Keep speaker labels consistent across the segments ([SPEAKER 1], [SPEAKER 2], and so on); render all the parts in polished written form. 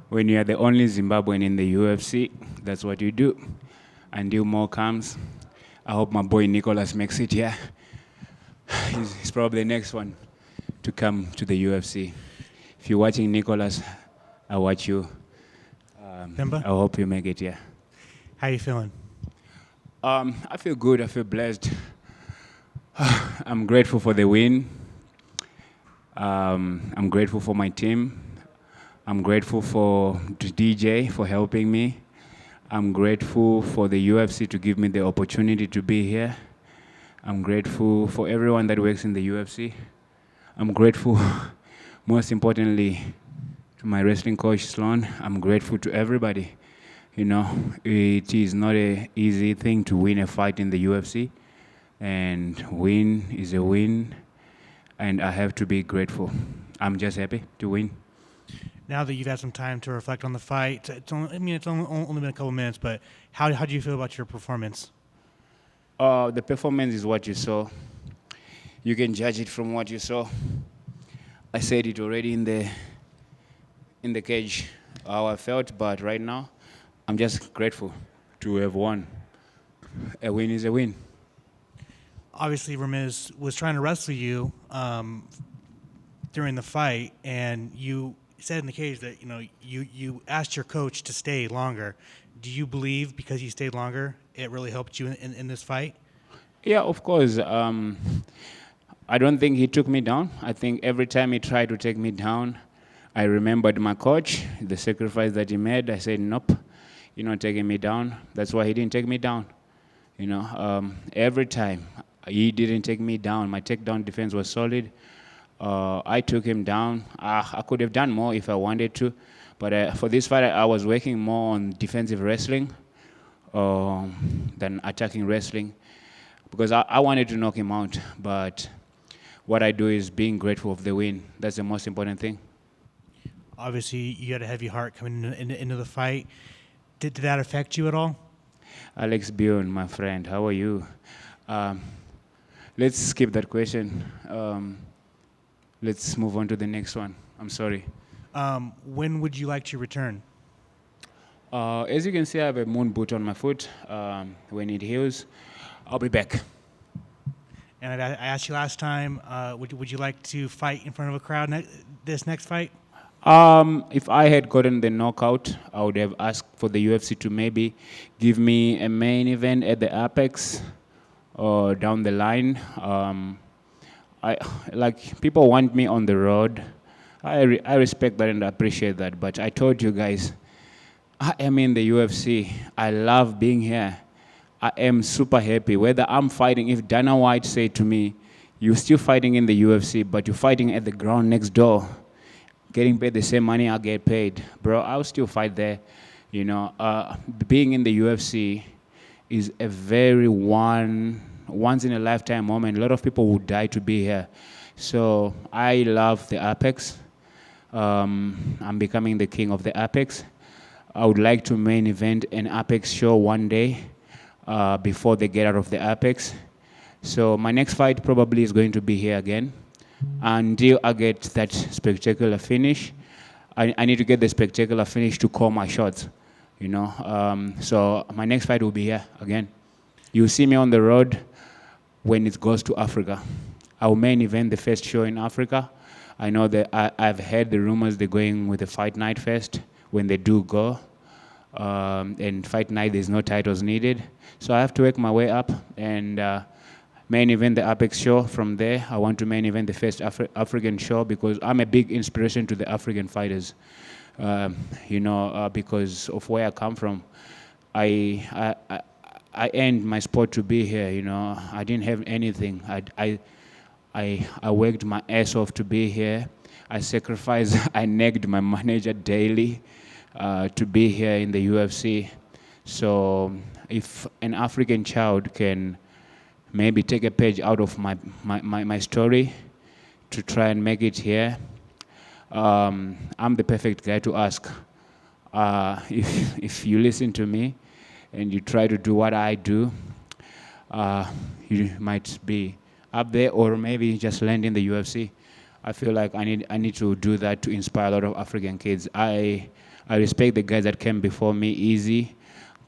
[SPEAKER 1] When you are the only Zimbabwean in the UFC, that's what you do. Until more comes. I hope my boy Nicholas makes it here. He's probably the next one to come to the UFC. If you're watching Nicholas, I watch you.
[SPEAKER 2] Themba,
[SPEAKER 1] I hope you make it here.
[SPEAKER 2] how you feeling?
[SPEAKER 1] I feel good. I feel blessed. I'm grateful for the win. I'm grateful for my team. I'm grateful for the DJ for helping me. I'm grateful for the UFC to give me the opportunity to be here. I'm grateful for everyone that works in the UFC. I'm grateful, most importantly, to my wrestling coach, Sloan. I'm grateful to everybody. You know, it is not an easy thing to win a fight in the UFC. And win is a win. And I have to be grateful. I'm just happy to win.
[SPEAKER 2] Now that you've had some time to reflect on the fight, it's only been a couple minutes, but how do you feel about your performance?
[SPEAKER 1] The performance is what you saw. You can judge it from what you saw. I said it already in the cage how I felt, but right now I'm just grateful to have won. A win is a win.
[SPEAKER 2] Obviously, Ramiz was trying to wrestle you during the fight, and you said in the cage that you asked your coach to stay longer. Do you believe because you stayed longer, it really helped you in this fight?
[SPEAKER 1] Yeah, of course. I don't think he took me down. I think every time he tried to take me down, I remembered my coach, the sacrifice that he made. I said, nope, you're not taking me down. That's why he didn't take me down. Every time he didn't take me down. My takedown defense was solid. I took him down. I could have done more if I wanted to, but for this fight, I was working more on defensive wrestling than attacking wrestling because I wanted to knock him out. But what I do is being grateful of the win. That's the most important thing.
[SPEAKER 2] Obviously, you had a heavy heart coming into the fight. Did that affect you at all?
[SPEAKER 1] Alex Bion, my friend, how are you? Let's skip that question. Let's move on to the next one. I'm sorry.
[SPEAKER 2] When would you like to return?
[SPEAKER 1] As you can see, I have a moon boot on my foot. When it heals, I'll be back.
[SPEAKER 2] And I asked you last time, would you like to fight in front of a crowd this next fight?
[SPEAKER 1] If I had gotten the knockout, I would have asked for the UFC to maybe give me a main event at the Apex or down the line. People want me on the road. I respect that and appreciate that. But I told you guys, I am in the UFC. I love being here. I am super happy. Whether I'm fighting, if Dana White said to me, you're still fighting in the UFC, but you're fighting at the ground next door, getting paid the same money I get paid, bro, I'll still fight there. Being in the UFC is a very once in a lifetime moment. A lot of people would die to be here. So I love the Apex. I'm becoming the king of the Apex. I would like to main event an Apex show one day before they get out of the Apex. So my next fight probably is going to be here again. Until I get that spectacular finish, I need to get the spectacular finish to call my shots, So my next fight will be here again. You'll see me on the road when it goes to Africa. Our main event, the first show in Africa. I know that I've heard the rumors they're going with the Fight Night first when they do go. And Fight Night, there's no titles needed. So I have to work my way up and main event the Apex show. From there, I want to main event the first African show because I'm a big inspiration to the African fighters. Because of where I come from. I earned my sport to be here. I didn't have anything. I worked my ass off to be here. I sacrificed. I nagged my manager daily to be here in the UFC. So if an African child can maybe take a page out of my story to try and make it here, I'm the perfect guy to ask. If you listen to me and you try to do what I do, you might be up there or maybe just land in the UFC. I feel like I need to do that to inspire a lot of African kids. I respect the guys that came before me, Easy,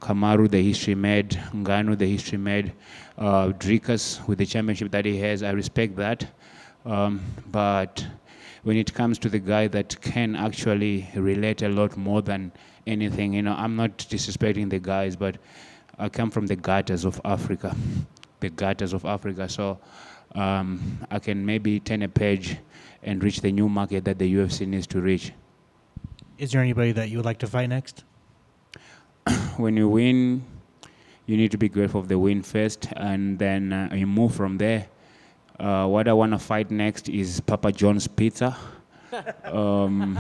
[SPEAKER 1] Kamaru, the history made, Ngannou, the history made, Drikas with the championship that he has. I respect that. But when it comes to the guy that can actually relate a lot more than anything, you know, I'm not disrespecting the guys, but I come from the gutters of Africa, the gutters of Africa. So I can maybe turn a page and reach the new market that the UFC needs to reach.
[SPEAKER 2] Is there anybody that you would like to fight next?
[SPEAKER 1] When you win, you need to be grateful of the win first, and then you move from there. What I want to fight next is Papa John's Pizza. I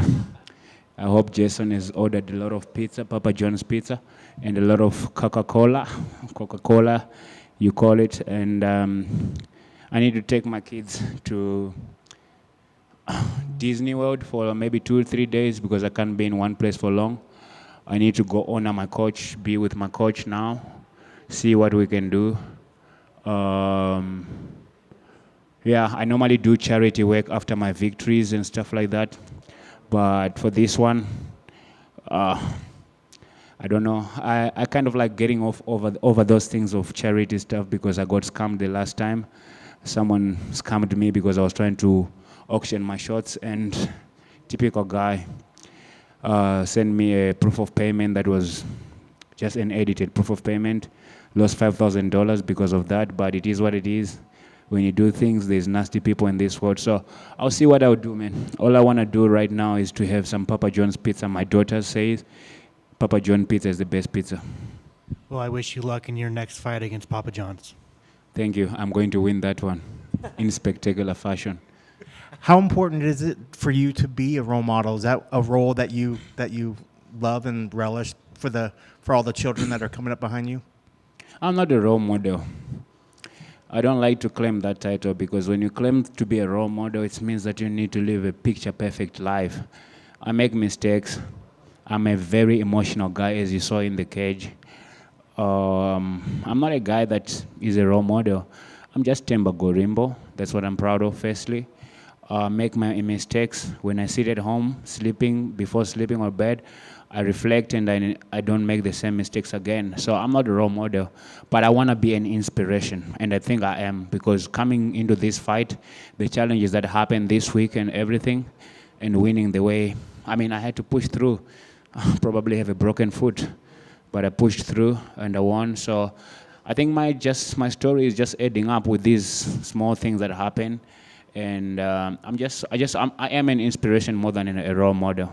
[SPEAKER 1] hope Jason has ordered a lot of pizza, Papa John's Pizza, and a lot of Coca-Cola, you call it. And I need to take my kids to Disney World for maybe 2 or 3 days because I can't be in one place for long. I need to go honor my coach, be with my coach now, see what we can do. Yeah, I normally do charity work after my victories and stuff like that. But for this one, I don't know. I kind of like getting off over those things of charity stuff because I got scammed the last time. Someone scammed me because I was trying to auction my shots, and typical guy sent me a proof of payment that was just an edited proof of payment. Lost $5,000 because of that, but it is what it is. When you do things, there's nasty people in this world. So I'll see what I'll do, man. All I want to do right now is to have some Papa John's pizza. My daughter says Papa John pizza is the best pizza.
[SPEAKER 2] Well, I wish you luck in your next fight against Papa John's.
[SPEAKER 1] Thank you. I'm going to win that one in spectacular fashion.
[SPEAKER 3] How important is it for you to be a role model? Is that a role that you love and relish for all the children that are coming up behind you?
[SPEAKER 1] I'm not a role model. I don't like to claim that title because when you claim to be a role model, it means that you need to live a picture-perfect life. I make mistakes. I'm a very emotional guy, as you saw in the cage. I'm not a guy that is a role model. I'm just Themba Gorimbo. That's what I'm proud of, firstly. Make my mistakes. When I sit at home, before sleeping or bed, I reflect and I don't make the same mistakes again. So I'm not a role model, but I want to be an inspiration, and I think I am, because coming into this fight, the challenges that happened this week and everything, and winning the way, I mean, I had to push through. Probably have a broken foot, but I pushed through and I won. So I think my story is just adding up with these small things that happen, and I am an inspiration more than a role model.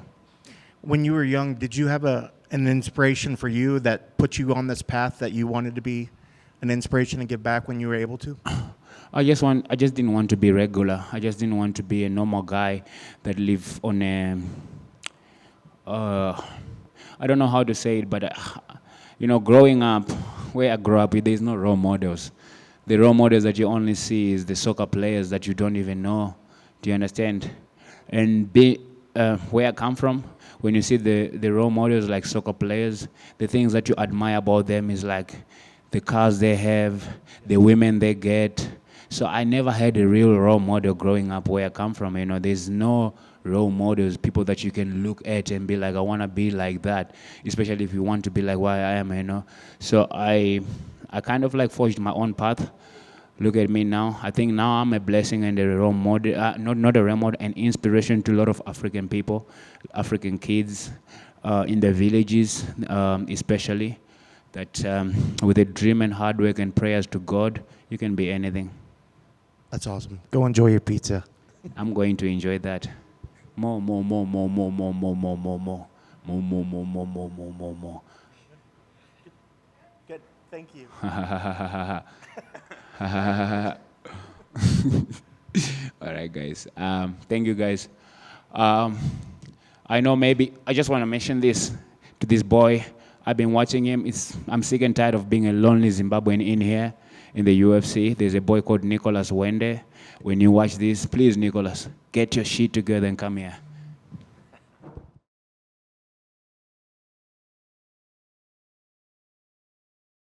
[SPEAKER 3] When you were young, did you have an inspiration for you that put you on this path that you wanted to be an inspiration and give back when you were able to?
[SPEAKER 1] I just didn't want to be regular. I just didn't want to be a normal guy that live on a, I don't know how to say it, but growing up, where I grew up, there's no role models. The role models that you only see is the soccer players that you don't even know. Do you understand? And where I come from, when you see the role models like soccer players, the things that you admire about them is like the cars they have, the women they get. So I never had a real role model growing up where I come from. There's no role models, people that you can look at and be like, I want to be like that, especially if you want to be like why I am, So I kind of like forged my own path. Look at me now. I think now I'm a blessing and a role model, not a role model, an inspiration to a lot of African people, African kids in the villages, especially, that with a dream and hard work and prayers to God, you can be anything.
[SPEAKER 3] That's awesome. Go enjoy your pizza.
[SPEAKER 1] I'm going to enjoy that. More.
[SPEAKER 3] Good. Thank you.
[SPEAKER 1] All right, guys. Thank you, guys. I know maybe I just want to mention this to this boy. I've been watching him. I'm sick and tired of being a lonely Zimbabwean in here in the UFC. There's a boy called Nicholas Wende. When you watch this, please, Nicholas, get your shit together and come here.